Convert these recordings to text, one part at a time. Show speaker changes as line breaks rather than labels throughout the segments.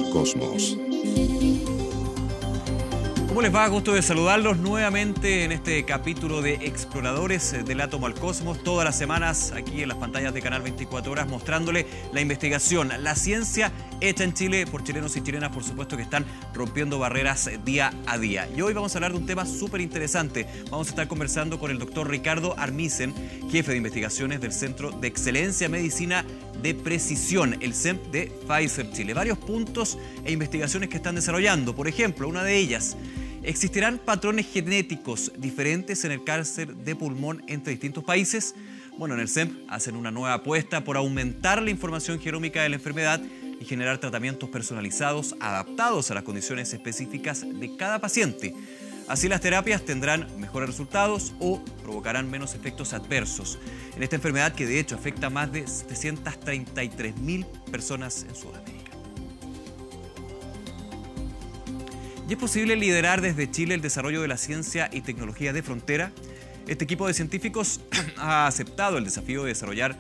al cosmos.
¿Cómo les va? Gusto de saludarlos nuevamente en este capítulo de Exploradores del Átomo al Cosmos. Todas las semanas aquí en las pantallas de Canal 24 Horas mostrándole la investigación, la ciencia hecha en Chile por chilenos y chilenas, por supuesto, que están rompiendo barreras día a día. Y hoy vamos a hablar de un tema súper interesante. Vamos a estar conversando con el doctor Ricardo Armisen, jefe de investigaciones del Centro de Excelencia en Medicina de Precisión, el CEMP de Pfizer Chile. Varios puntos e investigaciones que están desarrollando. Por ejemplo, una de ellas: ¿existirán patrones genéticos diferentes en el cáncer de pulmón entre distintos países? Bueno, en el CEMP hacen una nueva apuesta por aumentar la información genómica de la enfermedad y generar tratamientos personalizados adaptados a las condiciones específicas de cada paciente. Así las terapias tendrán mejores resultados o provocarán menos efectos adversos en esta enfermedad que de hecho afecta a más de 733.000 personas en Sudamérica. ¿Y es posible liderar desde Chile el desarrollo de la ciencia y tecnología de frontera? Este equipo de científicos ha aceptado el desafío de desarrollar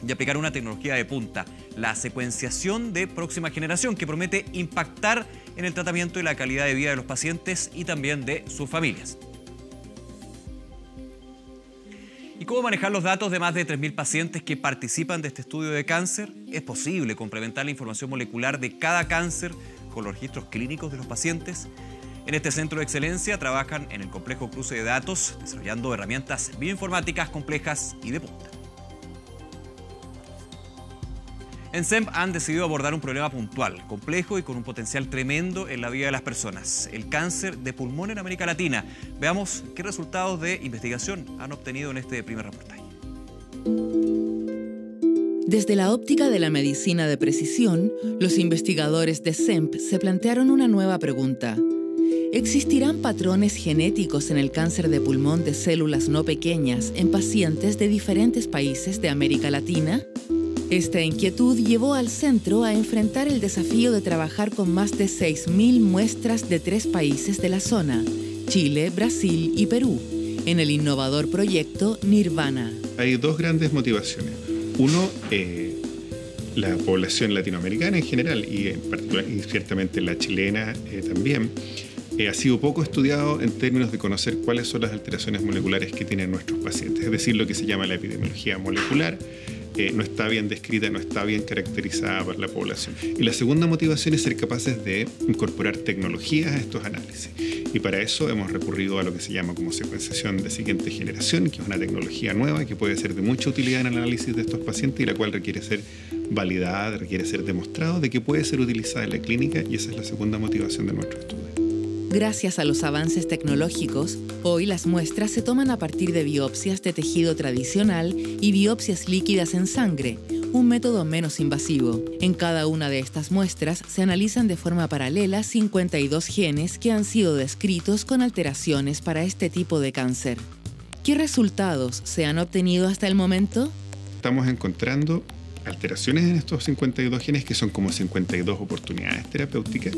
y aplicar una tecnología de punta, la secuenciación de próxima generación, que promete impactar en el tratamiento y la calidad de vida de los pacientes y también de sus familias. ¿Y cómo manejar los datos de más de 3.000 pacientes que participan de este estudio de cáncer? ¿Es posible complementar la información molecular de cada cáncer con los registros clínicos de los pacientes? En este centro de excelencia trabajan en el complejo cruce de datos, desarrollando herramientas bioinformáticas complejas y de punta. En CEMP han decidido abordar un problema puntual, complejo y con un potencial tremendo en la vida de las personas: el cáncer de pulmón en América Latina. Veamos qué resultados de investigación han obtenido en este primer reportaje.
Desde la óptica de la medicina de precisión, los investigadores de CEMP se plantearon una nueva pregunta. ¿Existirán patrones genéticos en el cáncer de pulmón de células no pequeñas en pacientes de diferentes países de América Latina? Esta inquietud llevó al centro a enfrentar el desafío de trabajar con más de 6.000 muestras de 3 países de la zona: Chile, Brasil y Perú, en el innovador proyecto Nirvana.
Hay dos grandes motivaciones. Uno, la población latinoamericana en general y en particular, y ciertamente la chilena también, ha sido poco estudiado en términos de conocer cuáles son las alteraciones moleculares que tienen nuestros pacientes, es decir, lo que se llama la epidemiología molecular. No está bien descrita, no está bien caracterizada por la población. Y la segunda motivación es ser capaces de incorporar tecnologías a estos análisis. Y para eso hemos recurrido a lo que se llama como secuenciación de siguiente generación, que es una tecnología nueva que puede ser de mucha utilidad en el análisis de estos pacientes y la cual requiere ser validada, requiere ser demostrado de que puede ser utilizada en la clínica, y esa es la segunda motivación de nuestro estudio.
Gracias a los avances tecnológicos, hoy las muestras se toman a partir de biopsias de tejido tradicional y biopsias líquidas en sangre, un método menos invasivo. En cada una de estas muestras se analizan de forma paralela 52 genes que han sido descritos con alteraciones para este tipo de cáncer. ¿Qué resultados se han obtenido hasta el momento?
Estamos encontrando alteraciones en estos 52 genes que son como 52 oportunidades terapéuticas.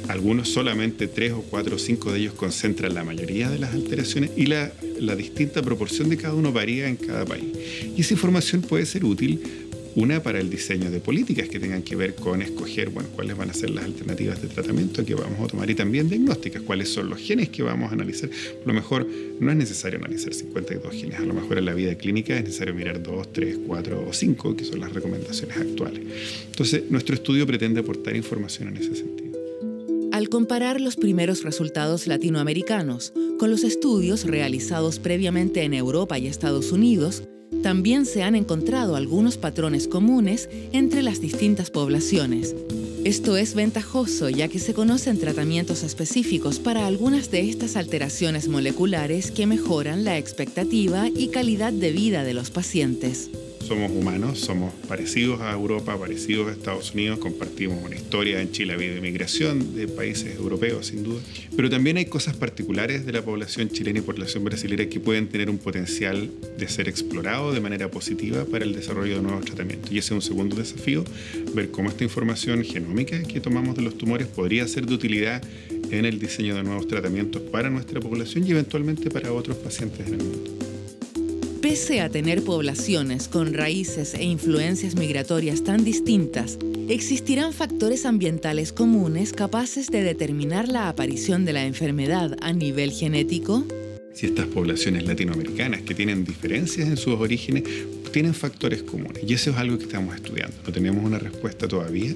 Algunos solamente 3 o 4 o 5 de ellos concentran la mayoría de las alteraciones y la distinta proporción de cada uno varía en cada país. Y esa información puede ser útil, una, para el diseño de políticas que tengan que ver con escoger, cuáles van a ser las alternativas de tratamiento que vamos a tomar, y también diagnósticas, cuáles son los genes que vamos a analizar. A lo mejor no es necesario analizar 52 genes, a lo mejor en la vida clínica es necesario mirar 2, 3, 4 o 5, que son las recomendaciones actuales. Entonces, nuestro estudio pretende aportar información en ese sentido.
Al comparar los primeros resultados latinoamericanos con los estudios realizados previamente en Europa y Estados Unidos, también se han encontrado algunos patrones comunes entre las distintas poblaciones. Esto es ventajoso, ya que se conocen tratamientos específicos para algunas de estas alteraciones moleculares que mejoran la expectativa y calidad de vida de los pacientes.
Somos humanos, somos parecidos a Europa, parecidos a Estados Unidos, compartimos una historia. En Chile ha habido inmigración de países europeos, sin duda. Pero también hay cosas particulares de la población chilena y población brasileña que pueden tener un potencial de ser explorado de manera positiva para el desarrollo de nuevos tratamientos. Y ese es un segundo desafío, ver cómo esta información genómica que tomamos de los tumores podría ser de utilidad en el diseño de nuevos tratamientos para nuestra población y eventualmente para otros pacientes en el mundo.
Pese a tener poblaciones con raíces e influencias migratorias tan distintas, ¿existirán factores ambientales comunes capaces de determinar la aparición de la enfermedad a nivel genético?
Si estas poblaciones latinoamericanas que tienen diferencias en sus orígenes tienen factores comunes, y eso es algo que estamos estudiando. No tenemos una respuesta todavía,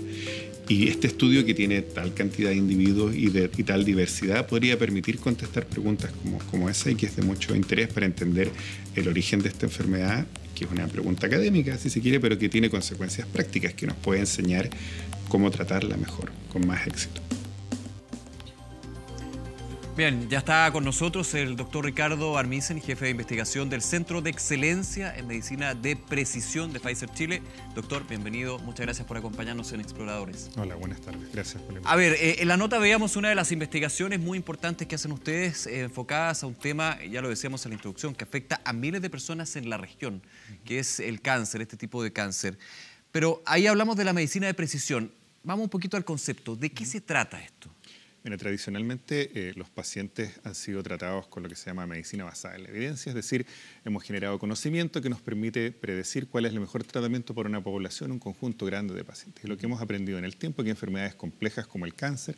y este estudio, que tiene tal cantidad de individuos y tal diversidad, podría permitir contestar preguntas como esa, y que es de mucho interés para entender el origen de esta enfermedad, que es una pregunta académica, si se quiere, pero que tiene consecuencias prácticas que nos puede enseñar cómo tratarla mejor, con más éxito.
Bien, ya está con nosotros el doctor Ricardo Armisen, jefe de investigación del Centro de Excelencia en Medicina de Precisión de Pfizer Chile. Doctor, bienvenido. Muchas gracias por acompañarnos en Exploradores.
Hola, buenas tardes. Gracias por la invitación.
A ver, en la nota veíamos una de las investigaciones muy importantes que hacen ustedes, enfocadas a un tema, ya lo decíamos en la introducción, que afecta a miles de personas en la región, que es el cáncer, este tipo de cáncer. Pero ahí hablamos de la medicina de precisión. Vamos un poquito al concepto. ¿De qué se trata esto?
Mira, tradicionalmente los pacientes han sido tratados con lo que se llama medicina basada en la evidencia, es decir, hemos generado conocimiento que nos permite predecir cuál es el mejor tratamiento para una población, un conjunto grande de pacientes. Y lo que hemos aprendido en el tiempo es que enfermedades complejas como el cáncer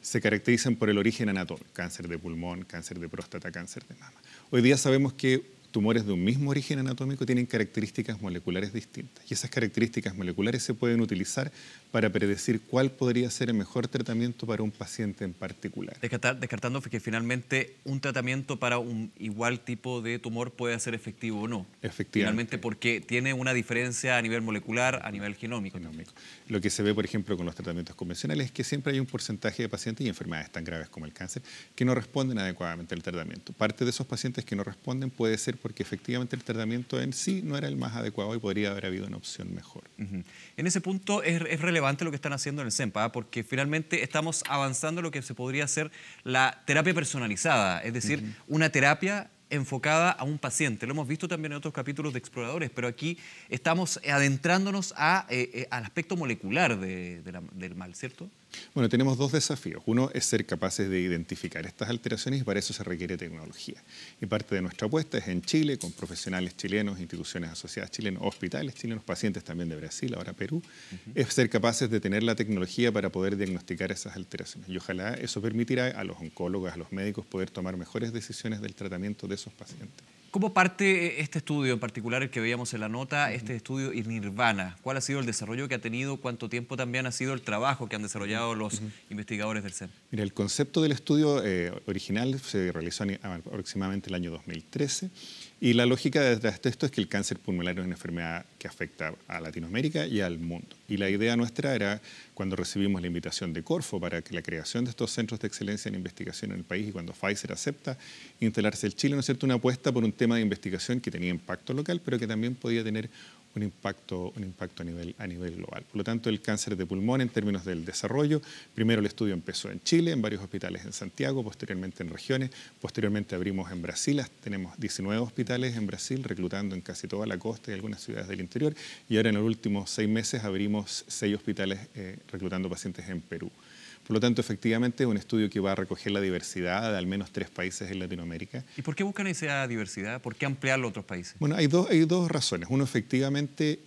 se caracterizan por el origen anatómico, cáncer de pulmón, cáncer de próstata, cáncer de mama. Hoy día sabemos que tumores de un mismo origen anatómico tienen características moleculares distintas, y esas características moleculares se pueden utilizar para predecir cuál podría ser el mejor tratamiento para un paciente en particular.
Descartando que finalmente un tratamiento para un igual tipo de tumor puede ser efectivo o no.
Efectivamente.
Finalmente porque tiene una diferencia a nivel molecular, a nivel genómico.
Lo que se ve, por ejemplo, con los tratamientos convencionales es que siempre hay un porcentaje de pacientes y enfermedades tan graves como el cáncer que no responden adecuadamente al tratamiento. Parte de esos pacientes que no responden puede ser porque efectivamente el tratamiento en sí no era el más adecuado y podría haber habido una opción mejor.
En ese punto es relevante lo que están haciendo en el CEMPA, porque finalmente estamos avanzando en lo que se podría hacer la terapia personalizada, es decir, una terapia enfocada a un paciente. Lo hemos visto también en otros capítulos de Exploradores, pero aquí estamos adentrándonos al aspecto molecular del mal, ¿cierto?
Bueno, tenemos dos desafíos. Uno es ser capaces de identificar estas alteraciones, y para eso se requiere tecnología. Y parte de nuestra apuesta es en Chile, con profesionales chilenos, instituciones asociadas chilenas, hospitales chilenos, pacientes también de Brasil, ahora Perú, es ser capaces de tener la tecnología para poder diagnosticar esas alteraciones. Y ojalá eso permitirá a los oncólogos, a los médicos, poder tomar mejores decisiones del tratamiento de esos pacientes.
¿Cómo parte este estudio en particular, el que veíamos en la nota, este estudio Nirvana? ¿Cuál ha sido el desarrollo que ha tenido? ¿Cuánto tiempo también ha sido el trabajo que han desarrollado los investigadores del CEM?
Mira, el concepto del estudio original se realizó aproximadamente el año 2013, y la lógica detrás de esto es que el cáncer pulmonar es una enfermedad que afecta a Latinoamérica y al mundo. Y la idea nuestra era, cuando recibimos la invitación de Corfo para que la creación de estos centros de excelencia en investigación en el país, y cuando Pfizer acepta instalarse en Chile, ¿no es cierto?, una apuesta por un tema de investigación que tenía impacto local, pero que también podía tener un impacto a nivel global. Por lo tanto, el cáncer de pulmón, en términos del desarrollo, primero el estudio empezó en Chile, en varios hospitales en Santiago, posteriormente en regiones, posteriormente abrimos en Brasil, tenemos 19 hospitales en Brasil, reclutando en casi toda la costa y algunas ciudades del interior, y ahora en los últimos 6 meses abrimos 6 hospitales reclutando pacientes en Perú. Por lo tanto, efectivamente, es un estudio que va a recoger la diversidad de al menos 3 países en Latinoamérica.
¿Y por qué buscan esa diversidad? ¿Por qué ampliarlo a otros países?
Bueno, hay dos razones. Uno, efectivamente,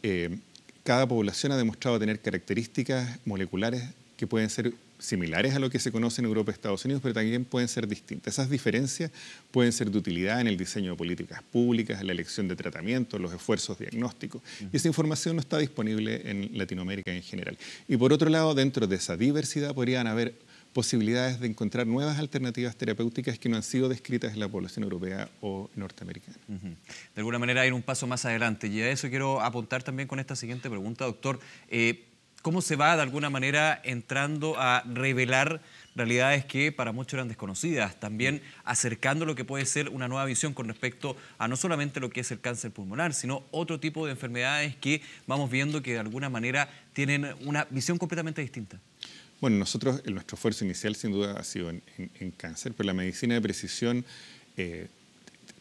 cada población ha demostrado tener características moleculares que pueden ser similares a lo que se conoce en Europa y Estados Unidos, pero también pueden ser distintas. Esas diferencias pueden ser de utilidad en el diseño de políticas públicas, en la elección de tratamientos, los esfuerzos diagnósticos. Y esa información no está disponible en Latinoamérica en general. Y por otro lado, dentro de esa diversidad podrían haber posibilidades de encontrar nuevas alternativas terapéuticas que no han sido descritas en la población europea o norteamericana.
De alguna manera ir un paso más adelante. Y a eso quiero apuntar también con esta siguiente pregunta, doctor. ¿Cómo se va de alguna manera entrando a revelar realidades que para muchos eran desconocidas? También acercando lo que puede ser una nueva visión con respecto a no solamente lo que es el cáncer pulmonar, sino otro tipo de enfermedades que vamos viendo que de alguna manera tienen una visión completamente distinta.
Bueno, nuestro esfuerzo inicial sin duda ha sido en cáncer, pero la medicina de precisión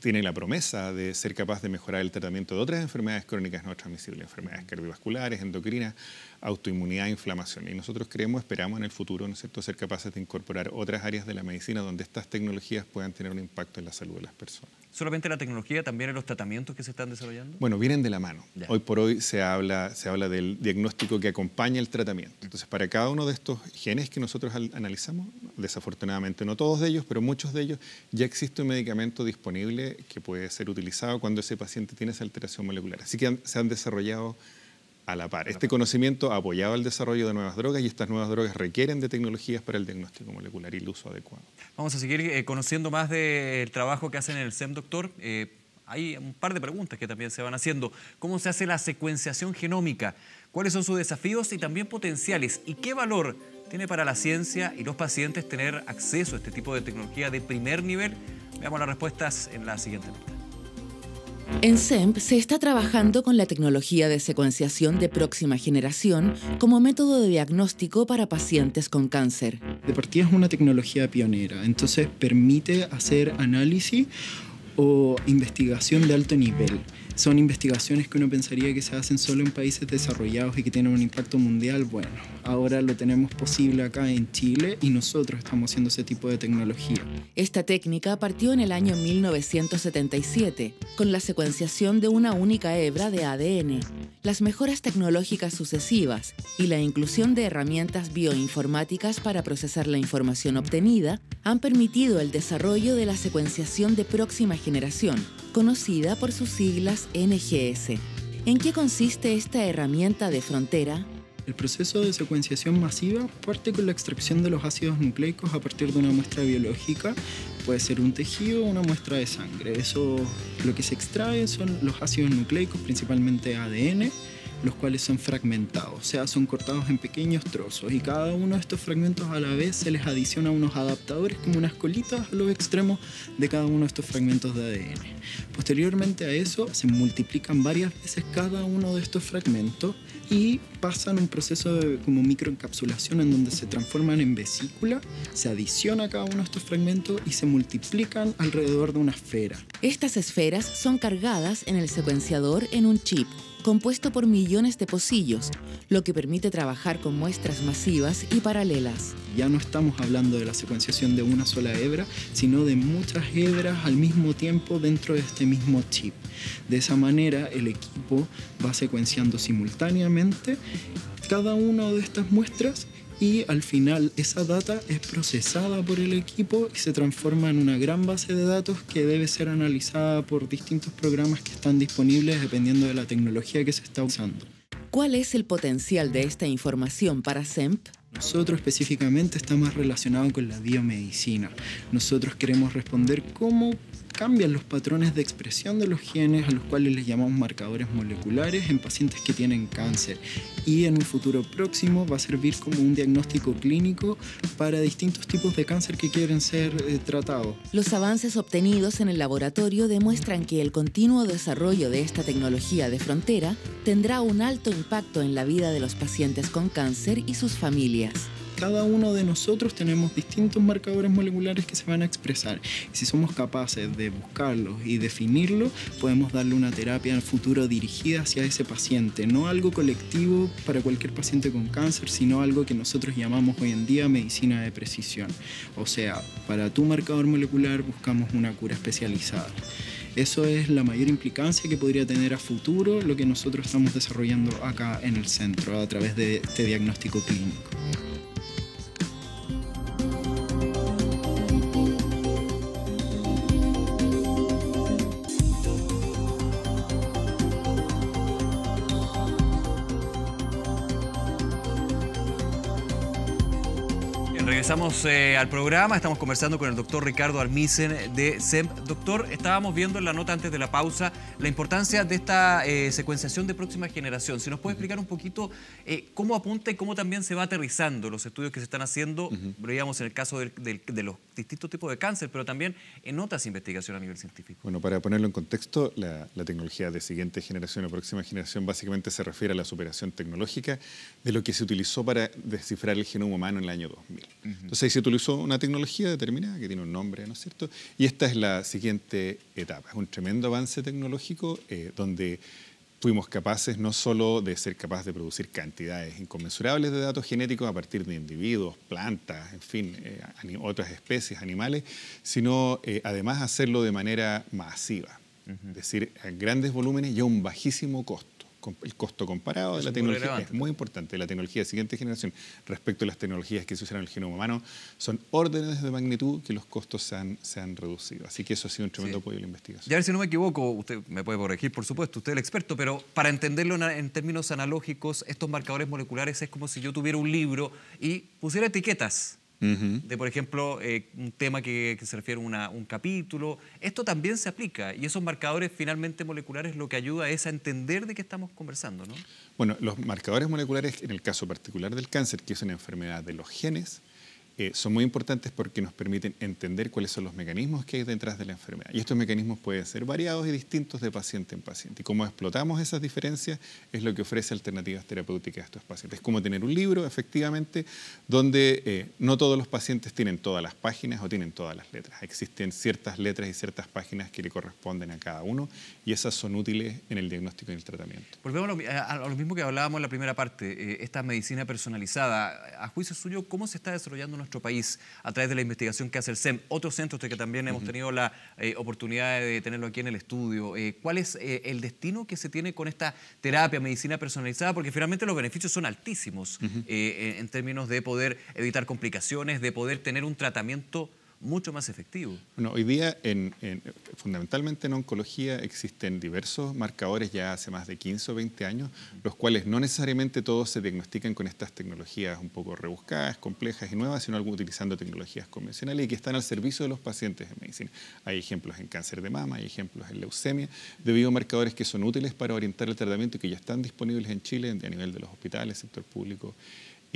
tiene la promesa de ser capaz de mejorar el tratamiento de otras enfermedades crónicas no transmisibles, enfermedades cardiovasculares, endocrinas, autoinmunidad, inflamación. Y nosotros esperamos en el futuro, ¿no es cierto?, ser capaces de incorporar otras áreas de la medicina donde estas tecnologías puedan tener un impacto en la salud de las personas.
solamente la tecnología, también en los tratamientos que se están desarrollando?
Bueno, vienen de la mano.
Ya.
Hoy por hoy se habla del diagnóstico que acompaña el tratamiento. Entonces, para cada uno de estos genes que nosotros analizamos, desafortunadamente no todos de ellos, pero muchos de ellos, ya existe un medicamento disponible que puede ser utilizado cuando ese paciente tiene esa alteración molecular. Así que se han desarrollado a la par. Este conocimiento ha apoyado el desarrollo de nuevas drogas y estas nuevas drogas requieren de tecnologías para el diagnóstico molecular y el uso adecuado.
Vamos a seguir conociendo más del trabajo que hacen en el SEM, doctor. Hay un par de preguntas que también se van haciendo. ¿Cómo se hace la secuenciación genómica? ¿Cuáles son sus desafíos y también potenciales? ¿Y qué valor tiene para la ciencia y los pacientes tener acceso a este tipo de tecnología de primer nivel? Veamos las respuestas en la siguiente nota.
En SEMP se está trabajando con la tecnología de secuenciación de próxima generación como método de diagnóstico para pacientes con cáncer.
De partida es una tecnología pionera, entonces permite hacer análisis o investigación de alto nivel. Son investigaciones que uno pensaría que se hacen solo en países desarrollados y que tienen un impacto mundial. Bueno, ahora lo tenemos posible acá en Chile y nosotros estamos haciendo ese tipo de tecnología.
Esta técnica partió en el año 1977 con la secuenciación de una única hebra de ADN. Las mejoras tecnológicas sucesivas y la inclusión de herramientas bioinformáticas para procesar la información obtenida han permitido el desarrollo de la secuenciación de próxima generación, conocida por sus siglas NGS. ¿En qué consiste esta herramienta de frontera?
El proceso de secuenciación masiva parte con la extracción de los ácidos nucleicos a partir de una muestra biológica. Puede ser un tejido o una muestra de sangre. Lo que se extrae son los ácidos nucleicos, principalmente ADN, los cuales son fragmentados, o sea, son cortados en pequeños trozos y cada uno de estos fragmentos a la vez se les adiciona unos adaptadores como unas colitas a los extremos de cada uno de estos fragmentos de ADN. Posteriormente a eso se multiplican varias veces cada uno de estos fragmentos y pasan un proceso de como microencapsulación en donde se transforman en vesícula, se adiciona cada uno de estos fragmentos y se multiplican alrededor de una esfera.
Estas esferas son cargadas en el secuenciador en un chip, compuesto por millones de pocillos, lo que permite trabajar con muestras masivas y paralelas.
Ya no estamos hablando de la secuenciación de una sola hebra, sino de muchas hebras al mismo tiempo dentro de este mismo chip. De esa manera, el equipo va secuenciando simultáneamente cada una de estas muestras y al final esa data es procesada por el equipo y se transforma en una gran base de datos que debe ser analizada por distintos programas que están disponibles dependiendo de la tecnología que se está usando.
¿Cuál es el potencial de esta información para SEMP?
Nosotros específicamente está más relacionado con la biomedicina. Nosotros queremos responder cómo cambian los patrones de expresión de los genes a los cuales les llamamos marcadores moleculares en pacientes que tienen cáncer y en un futuro próximo va a servir como un diagnóstico clínico para distintos tipos de cáncer que quieren ser tratados.
Los avances obtenidos en el laboratorio demuestran que el continuo desarrollo de esta tecnología de frontera tendrá un alto impacto en la vida de los pacientes con cáncer y sus familias.
Cada uno de nosotros tenemos distintos marcadores moleculares que se van a expresar. Y si somos capaces de buscarlos y definirlos, podemos darle una terapia en el futuro dirigida hacia ese paciente. No algo colectivo para cualquier paciente con cáncer, sino algo que nosotros llamamos hoy en día medicina de precisión. O sea, para tu marcador molecular buscamos una cura especializada. Eso es la mayor implicancia que podría tener a futuro lo que nosotros estamos desarrollando acá en el centro a través de este diagnóstico clínico.
Regresamos al programa, estamos conversando con el doctor Ricardo Armisen de SEMP. Doctor, estábamos viendo en la nota antes de la pausa la importancia de esta secuenciación de próxima generación. Si nos puede explicar un poquito cómo apunta y cómo también se va aterrizando los estudios que se están haciendo, veíamos en el caso de los distintos tipos de cáncer, pero también en otras investigaciones a nivel científico.
Bueno, para ponerlo en contexto, la tecnología de siguiente generación o próxima generación básicamente se refiere a la superación tecnológica de lo que se utilizó para descifrar el genoma humano en el año 2000. Entonces ahí se utilizó una tecnología determinada que tiene un nombre, ¿no es cierto? Y esta es la siguiente etapa. Es un tremendo avance tecnológico donde fuimos capaces no solo de ser capaces de producir cantidades inconmensurables de datos genéticos a partir de individuos, plantas, en fin, otras especies, animales, sino además hacerlo de manera masiva. Es decir, a grandes volúmenes y a un bajísimo costo. El costo comparado de la tecnología es muy importante. La tecnología de siguiente generación respecto a las tecnologías que se usan en el genoma humano son órdenes de magnitud que los costos se han reducido. Así que eso ha sido un tremendo apoyo a la investigación.
Y a ver si no me equivoco, usted me puede corregir, por supuesto, usted es el experto, pero para entenderlo en términos analógicos, estos marcadores moleculares es como si yo tuviera un libro y pusiera etiquetas. De, por ejemplo, un tema que se refiere a un capítulo. Esto también se aplica y esos marcadores finalmente moleculares lo que ayuda es a entender de qué estamos conversando, ¿no?
Bueno, los marcadores moleculares, en el caso particular del cáncer, que es una enfermedad de los genes, son muy importantes porque nos permiten entender cuáles son los mecanismos que hay detrás de la enfermedad. Y estos mecanismos pueden ser variados y distintos de paciente en paciente. Y cómo explotamos esas diferencias es lo que ofrece alternativas terapéuticas a estos pacientes. Es como tener un libro, efectivamente, donde no todos los pacientes tienen todas las páginas o tienen todas las letras. Existen ciertas letras y ciertas páginas que le corresponden a cada uno y esas son útiles en el diagnóstico y el tratamiento.
Volvemos a lo mismo que hablábamos en la primera parte, esta medicina personalizada. A juicio suyo, ¿cómo se está desarrollando nuestro país a través de la investigación que hace el CEM? Otros centros que también hemos tenido la oportunidad de tenerlo aquí en el estudio. ¿Cuál es el destino que se tiene con esta terapia, medicina personalizada? Porque finalmente los beneficios son altísimos en términos de poder evitar complicaciones, de poder tener un tratamiento mucho más efectivo.
Bueno, hoy día, fundamentalmente en oncología, existen diversos marcadores ya hace más de 15 o 20 años, los cuales no necesariamente todos se diagnostican con estas tecnologías un poco rebuscadas, complejas y nuevas, sino utilizando tecnologías convencionales y que están al servicio de los pacientes en medicina. Hay ejemplos en cáncer de mama, hay ejemplos en leucemia, de biomarcadores que son útiles para orientar el tratamiento y que ya están disponibles en Chile a nivel de los hospitales, sector público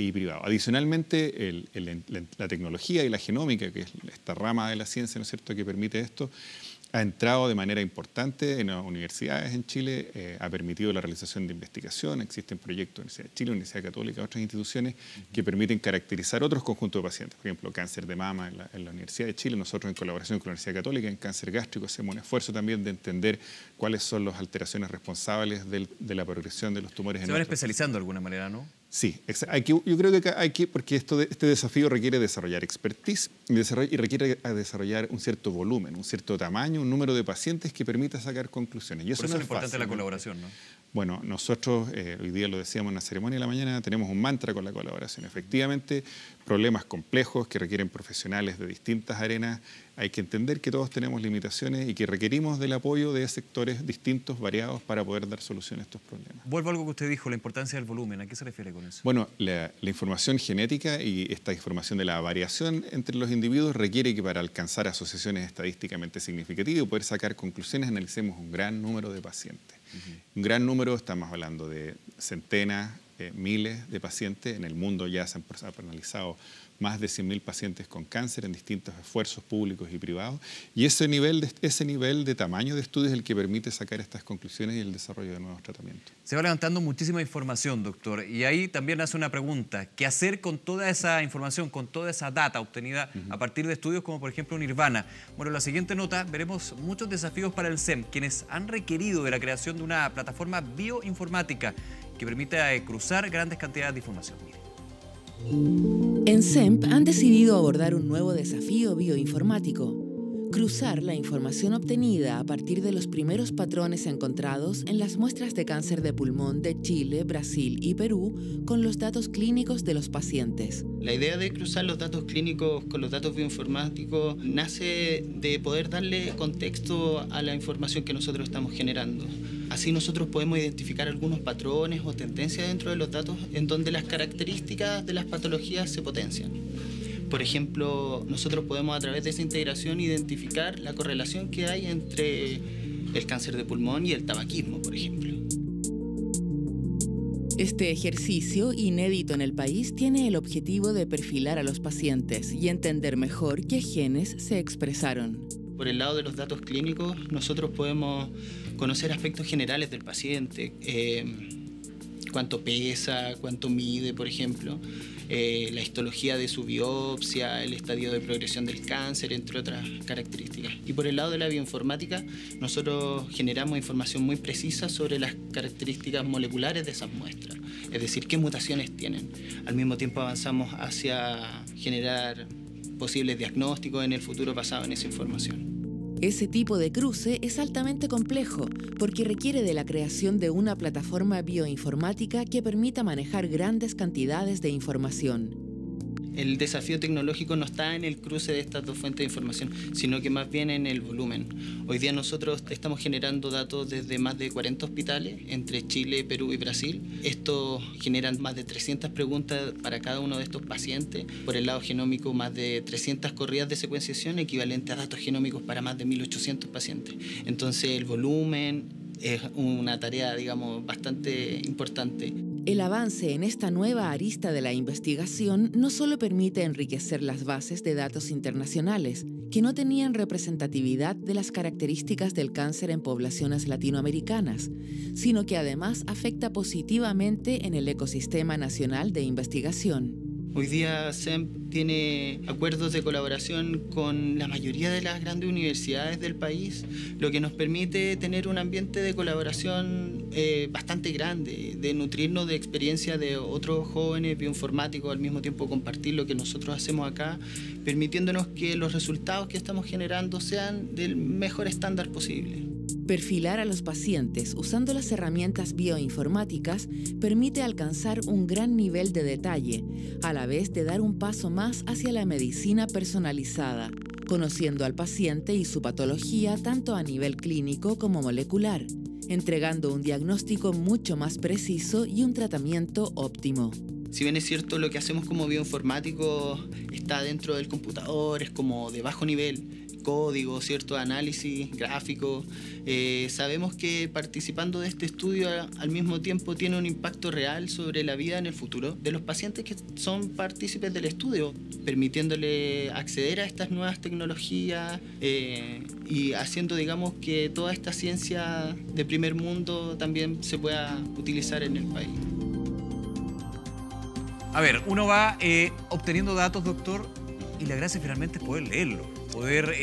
y privado. Adicionalmente, la tecnología y la genómica, que es esta rama de la ciencia, ¿no es cierto?, que permite esto, ha entrado de manera importante en las universidades en Chile, ha permitido la realización de investigación, existen proyectos de la Universidad de Chile, Universidad Católica, otras instituciones que permiten caracterizar otros conjuntos de pacientes. Por ejemplo, cáncer de mama en la Universidad de Chile, nosotros en colaboración con la Universidad Católica, en cáncer gástrico, hacemos un esfuerzo también de entender cuáles son las alteraciones responsables de la progresión de los tumores.
Se van especializando de alguna manera, ¿no?
Sí, yo creo que hay que, porque este desafío requiere desarrollar expertise y requiere desarrollar un cierto volumen, un cierto tamaño, un número de pacientes que permita sacar conclusiones. Y eso
Por eso
no
es importante
fácil,
la colaboración, ¿no?
Bueno, nosotros, hoy día lo decíamos en una ceremonia de la mañana, tenemos un mantra con la colaboración. Efectivamente, problemas complejos que requieren profesionales de distintas arenas, hay que entender que todos tenemos limitaciones y que requerimos del apoyo de sectores distintos, variados, para poder dar solución a estos problemas.
Vuelvo a algo que usted dijo, la importancia del volumen. ¿A qué se refiere con eso?
Bueno, la información genética y esta información de la variación entre los individuos requiere que para alcanzar asociaciones estadísticamente significativas y poder sacar conclusiones, analicemos un gran número de pacientes. Un gran número, estamos hablando de centenas, miles de pacientes. En el mundo ya se han analizado más de 100.000 pacientes con cáncer en distintos esfuerzos públicos y privados. Y ese nivel de tamaño de estudio es el que permite sacar estas conclusiones y el desarrollo de nuevos tratamientos.
Se va levantando muchísima información, doctor. Y ahí también hace una pregunta. ¿Qué hacer con toda esa información, con toda esa data obtenida a partir de estudios como, por ejemplo, Nirvana? Bueno, en la siguiente nota veremos muchos desafíos para el CEM, quienes han requerido de la creación de una plataforma bioinformática que permita cruzar grandes cantidades de información. Mire.
En CEMP han decidido abordar un nuevo desafío bioinformático: cruzar la información obtenida a partir de los primeros patrones encontrados en las muestras de cáncer de pulmón de Chile, Brasil y Perú con los datos clínicos de los pacientes.
La idea de cruzar los datos clínicos con los datos bioinformáticos nace de poder darle contexto a la información que nosotros estamos generando. Así nosotros podemos identificar algunos patrones o tendencias dentro de los datos en donde las características de las patologías se potencian. Por ejemplo, nosotros podemos a través de esa integración identificar la correlación que hay entre el cáncer de pulmón y el tabaquismo, por ejemplo.
Este ejercicio, inédito en el país, tiene el objetivo de perfilar a los pacientes y entender mejor qué genes se expresaron.
Por el lado de los datos clínicos, nosotros podemos conocer aspectos generales del paciente, cuánto pesa, cuánto mide, por ejemplo, la histología de su biopsia, el estadio de progresión del cáncer, entre otras características. Y por el lado de la bioinformática, nosotros generamos información muy precisa sobre las características moleculares de esas muestras, es decir, qué mutaciones tienen. Al mismo tiempo avanzamos hacia generar posibles diagnósticos en el futuro basado en esa información.
Ese tipo de cruce es altamente complejo porque requiere de la creación de una plataforma bioinformática que permita manejar grandes cantidades de información.
El desafío tecnológico no está en el cruce de estas dos fuentes de información, sino que más bien en el volumen. Hoy día nosotros estamos generando datos desde más de 40 hospitales entre Chile, Perú y Brasil. Esto generan más de 300 preguntas para cada uno de estos pacientes. Por el lado genómico, más de 300 corridas de secuenciación, equivalente a datos genómicos para más de 1.800 pacientes. Entonces el volumen es una tarea, digamos, bastante importante.
El avance en esta nueva arista de la investigación no solo permite enriquecer las bases de datos internacionales, que no tenían representatividad de las características del cáncer en poblaciones latinoamericanas, sino que además afecta positivamente en el ecosistema nacional de investigación.
Hoy día SEMP tiene acuerdos de colaboración con la mayoría de las grandes universidades del país, lo que nos permite tener un ambiente de colaboración bastante grande, de nutrirnos de experiencia de otros jóvenes bioinformáticos, al mismo tiempo compartir lo que nosotros hacemos acá, permitiéndonos que los resultados que estamos generando sean del mejor estándar posible.
Perfilar a los pacientes usando las herramientas bioinformáticas permite alcanzar un gran nivel de detalle, a la vez de dar un paso más hacia la medicina personalizada, conociendo al paciente y su patología tanto a nivel clínico como molecular, entregando un diagnóstico mucho más preciso y un tratamiento óptimo.
Si bien es cierto, lo que hacemos como bioinformáticos está dentro del computador, es como de bajo nivel, código, cierto análisis gráfico, sabemos que participando de este estudio al mismo tiempo tiene un impacto real sobre la vida en el futuro de los pacientes que son partícipes del estudio, permitiéndole acceder a estas nuevas tecnologías y haciendo, digamos, que toda esta ciencia de primer mundo también se pueda utilizar en el país.
A ver, uno va obteniendo datos, doctor, y la gracia finalmente es poder leerlo, poder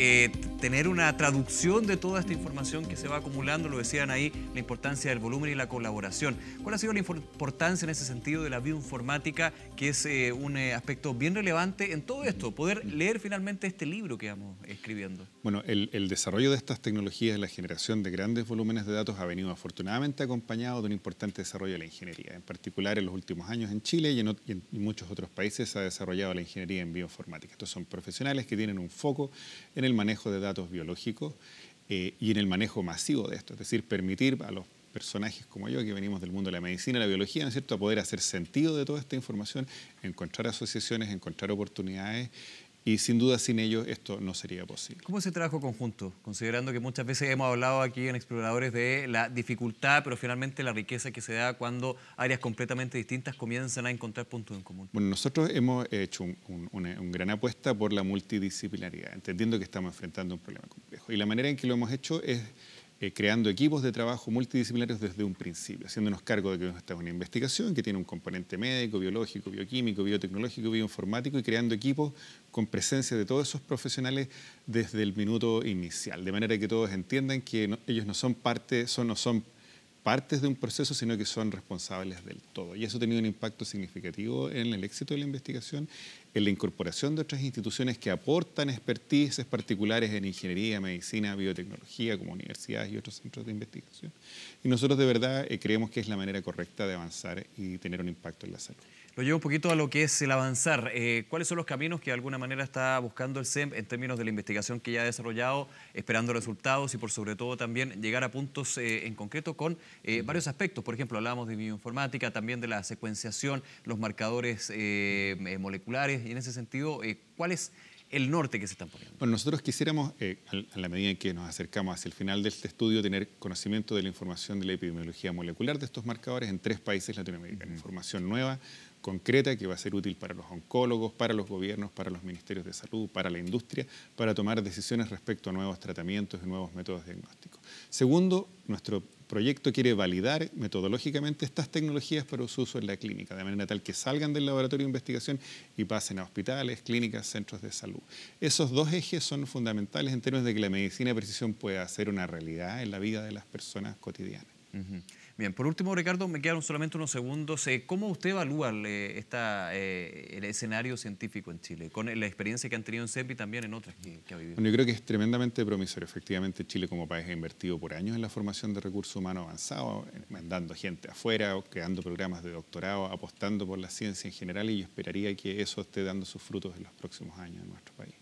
tener una traducción de toda esta información que se va acumulando. Lo decían ahí, la importancia del volumen y la colaboración. ¿Cuál ha sido la importancia en ese sentido de la bioinformática, que es un aspecto bien relevante en todo esto? Poder leer finalmente este libro que vamos escribiendo.
Bueno, el desarrollo de estas tecnologías, la generación de grandes volúmenes de datos ha venido afortunadamente acompañado de un importante desarrollo de la ingeniería. En particular, en los últimos años en Chile y en muchos otros países se ha desarrollado la ingeniería en bioinformática. Estos son profesionales que tienen un foco en el manejo de datos biológicos y en el manejo masivo de esto, es decir, permitir a los personajes como yo, que venimos del mundo de la medicina y la biología, ¿no es cierto?, a poder hacer sentido de toda esta información, encontrar asociaciones, encontrar oportunidades, y sin duda sin ellos esto no sería posible.
¿Cómo es ese trabajo conjunto? Considerando que muchas veces hemos hablado aquí en Exploradores de la dificultad, pero finalmente la riqueza que se da cuando áreas completamente distintas comienzan a encontrar puntos en común.
Bueno, nosotros hemos hecho una gran apuesta por la multidisciplinaridad, entendiendo que estamos enfrentando un problema complejo. Y la manera en que lo hemos hecho es creando equipos de trabajo multidisciplinarios desde un principio, haciéndonos cargo de que esta es una investigación que tiene un componente médico, biológico, bioquímico, biotecnológico, bioinformático, y creando equipos con presencia de todos esos profesionales desde el minuto inicial, de manera que todos entiendan que ellos no son partes de un proceso, sino que son responsables del todo. Y eso ha tenido un impacto significativo en el éxito de la investigación, en la incorporación de otras instituciones que aportan expertices particulares en ingeniería, medicina, biotecnología, como universidades y otros centros de investigación. Y nosotros de verdad creemos que es la manera correcta de avanzar y tener un impacto en la salud.
Lo llevo un poquito a lo que es el avanzar. ¿Cuáles son los caminos que de alguna manera está buscando el SEMP en términos de la investigación que ya ha desarrollado, esperando resultados y por sobre todo también llegar a puntos en concreto con varios aspectos? Por ejemplo, hablábamos de bioinformática, también de la secuenciación, los marcadores moleculares, y en ese sentido, ¿cuál es el norte que se están poniendo?
Bueno, nosotros quisiéramos, a la medida en que nos acercamos hacia el final de este estudio, tener conocimiento de la información de la epidemiología molecular de estos marcadores en 3 países latinoamericanos. Información nueva, concreta, que va a ser útil para los oncólogos, para los gobiernos, para los ministerios de salud, para la industria, para tomar decisiones respecto a nuevos tratamientos y nuevos métodos diagnósticos. Segundo, nuestro proyecto quiere validar metodológicamente estas tecnologías para su uso en la clínica, de manera tal que salgan del laboratorio de investigación y pasen a hospitales, clínicas, centros de salud. Esos dos ejes son fundamentales en términos de que la medicina de precisión pueda ser una realidad en la vida de las personas cotidianas.
Bien, por último, Ricardo, me quedan solamente unos segundos. ¿Cómo usted evalúa el escenario científico en Chile, con la experiencia que han tenido en CEP y también en otras que ha vivido?
Bueno, yo creo que es tremendamente promisorio. Efectivamente, Chile como país ha invertido por años en la formación de recursos humanos avanzados, mandando gente afuera, creando programas de doctorado, apostando por la ciencia en general, y yo esperaría que eso esté dando sus frutos en los próximos años en nuestro país.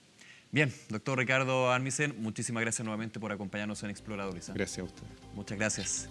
Bien, doctor Ricardo Armisen, muchísimas gracias nuevamente por acompañarnos en Exploradores.
Gracias a ustedes.
Muchas gracias.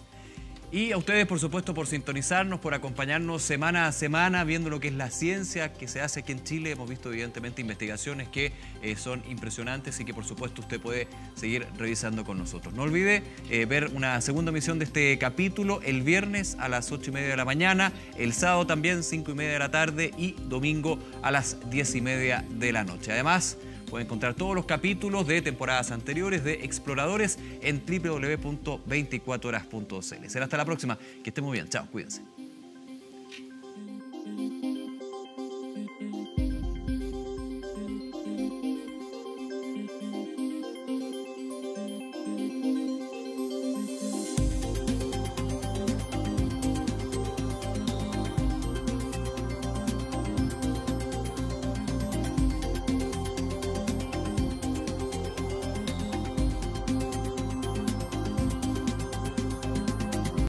Y a ustedes, por supuesto, por sintonizarnos, por acompañarnos semana a semana, viendo lo que es la ciencia que se hace aquí en Chile. Hemos visto, evidentemente, investigaciones que son impresionantes y que, por supuesto, usted puede seguir revisando con nosotros. No olvide ver una segunda emisión de este capítulo el viernes a las 8:30 de la mañana, el sábado también 5:30 de la tarde y domingo a las 10:30 de la noche. Además, pueden encontrar todos los capítulos de temporadas anteriores de Exploradores en www.24horas.cl. Será hasta la próxima. Que estén muy bien. Chao, cuídense.